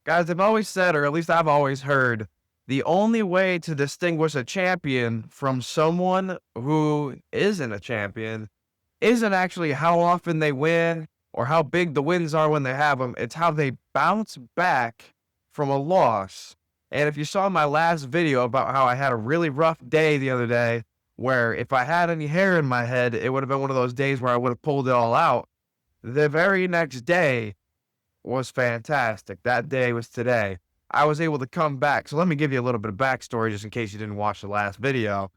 Guys, I've always said, or at least I've always heard, the only way to distinguish a champion from someone who isn't a champion isn't actually how often they win or how big the wins are when they have them. It's how they bounce back from a loss. And if you saw my last video about how I had a really rough day the other day, where if I had any hair in my head, it would have been one of those days where I would have pulled it all out. The very next day was fantastic. That day was today. I was able to come back. So let me give you a little bit of backstory just in case you didn't watch the last video.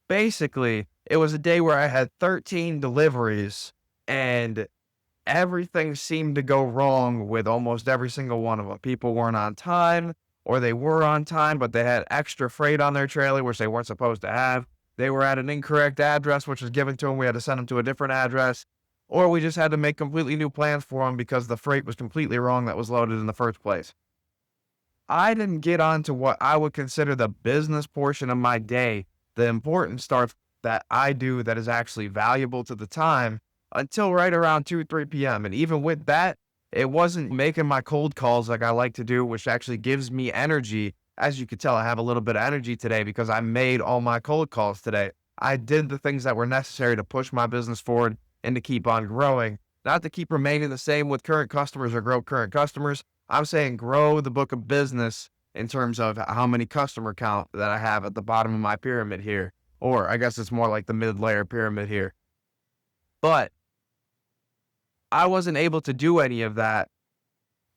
Basically, it was a day where I had 13 deliveries and everything seemed to go wrong with almost every single one of them. People weren't on time, or they were on time, but they had extra freight on their trailer, which they weren't supposed to have. They were at an incorrect address, which was given to them. We had to send them to a different address, or we just had to make completely new plans for them because the freight was completely wrong that was loaded in the first place. I didn't get on to what I would consider the business portion of my day, the important stuff that I do that is actually valuable to the time until right around 2, 3 p.m. And even with that, it wasn't making my cold calls like I like to do, which actually gives me energy. As you could tell, I have a little bit of energy today because I made all my cold calls today. I did the things that were necessary to push my business forward and to keep on growing, not to keep remaining the same with current customers or grow current customers. I'm saying grow the book of business in terms of how many customer count that I have at the bottom of my pyramid here. Or I guess it's more like the mid-layer pyramid here. But I wasn't able to do any of that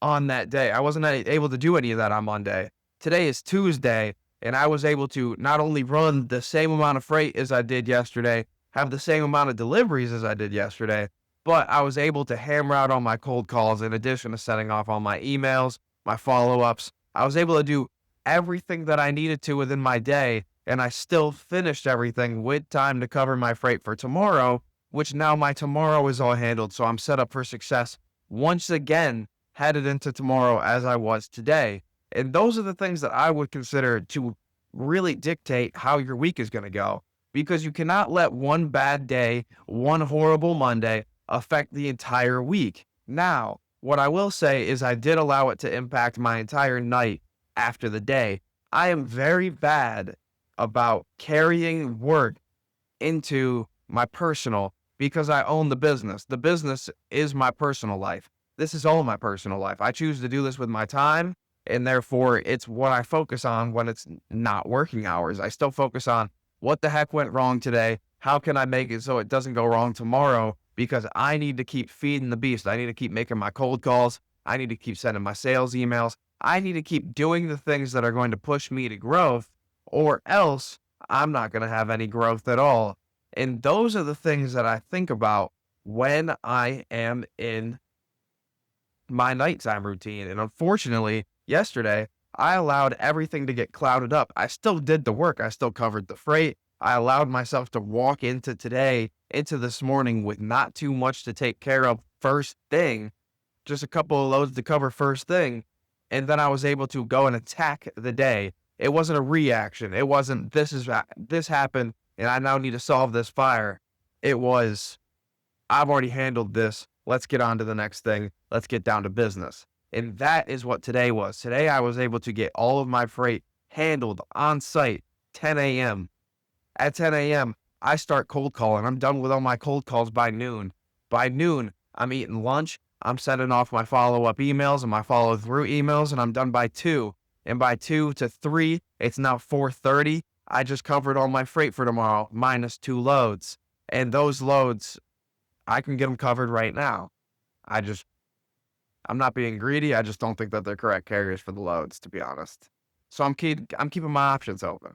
on that day. I wasn't able to do any of that on Monday. Today is Tuesday, and I was able to not only run the same amount of freight as I did yesterday, have the same amount of deliveries as I did yesterday, but I was able to hammer out all my cold calls in addition to setting off all my emails, my follow-ups. I was able to do everything that I needed to within my day, and I still finished everything with time to cover my freight for tomorrow, which now my tomorrow is all handled. So I'm set up for success once again, headed into tomorrow as I was today. And those are the things that I would consider to really dictate how your week is going to go, because you cannot let one bad day, one horrible Monday affect the entire week. Now, what I will say is I did allow it to impact my entire night after the day. I am very bad about carrying work into my personal because I own the business. The business is my personal life. This is all my personal life. I choose to do this with my time, and therefore it's what I focus on when it's not working hours. I still focus on what the heck went wrong today? How can I make it so it doesn't go wrong tomorrow? Because I need to keep feeding the beast. I need to keep making my cold calls. I need to keep sending my sales emails. I need to keep doing the things that are going to push me to growth, or else I'm not going to have any growth at all. And those are the things that I think about when I am in my nighttime routine. And unfortunately, yesterday, I allowed everything to get clouded up. I still did the work. I still covered the freight. I allowed myself to walk into today, into this morning with not too much to take care of first thing, just a couple of loads to cover first thing. And then I was able to go and attack the day. It wasn't a reaction. It wasn't this happened and I now need to solve this fire. It was, I've already handled this. Let's get on to the next thing. Let's get down to business. And that is what today was. Today, I was able to get all of my freight handled on site, 10 a.m. At 10 a.m., I start cold calling. I'm done with all my cold calls by noon. By noon, I'm eating lunch. I'm sending off my follow-up emails and my follow-through emails, and I'm done by 2. And by 2 to 3, it's now 4:30. I just covered all my freight for tomorrow, minus 2 loads. And those loads, I can get them covered right now. I'm not being greedy. I just don't think that they're correct carriers for the loads, to be honest. So I'm keeping my options open.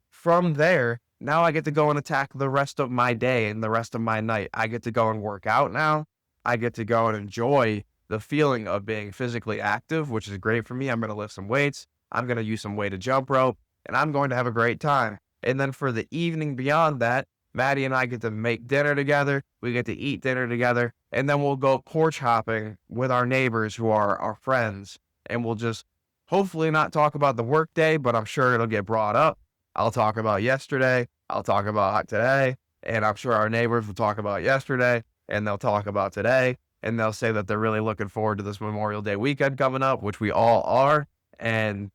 From there, now I get to go and attack the rest of my day and the rest of my night. I get to go and work out now. I get to go and enjoy the feeling of being physically active, which is great for me. I'm going to lift some weights. I'm going to use some weighted jump rope, and I'm going to have a great time. And then for the evening beyond that, Maddie and I get to make dinner together. We get to eat dinner together, and then we'll go porch hopping with our neighbors who are our friends. And we'll just hopefully not talk about the work day, but I'm sure it'll get brought up. I'll talk about yesterday. I'll talk about today. And I'm sure our neighbors will talk about yesterday, and they'll talk about today. and they'll say that they're really looking forward to this Memorial Day weekend coming up, which we all are. And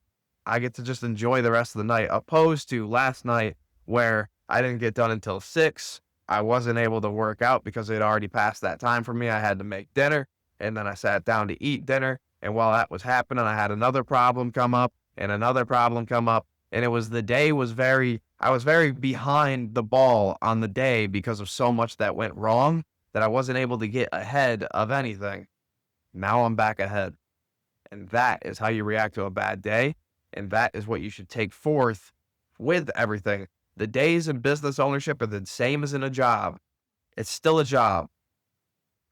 I get to just enjoy the rest of the night, opposed to last night where I didn't get done until 6. I wasn't able to work out because it had already passed that time for me. I had to make dinner, and then I sat down to eat dinner. And while that was happening, I had another problem come up and another problem come up. And it was the day was I was very behind the ball on the day because of so much that went wrong that I wasn't able to get ahead of anything. Now I'm back ahead. And that is how you react to a bad day. And that is what you should take forth with everything. The days in business ownership are the same as in a job. It's still a job.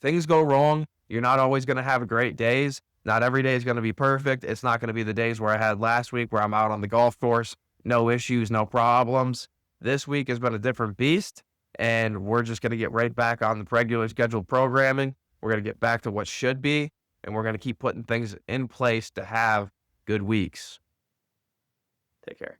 Things go wrong. You're not always going to have great days. Not every day is going to be perfect. It's not going to be the days where I had last week where I'm out on the golf course, no issues, no problems. This week has been a different beast, and we're just going to get right back on the regular scheduled programming. We're going to get back to what should be, and we're going to keep putting things in place to have good weeks. Take care.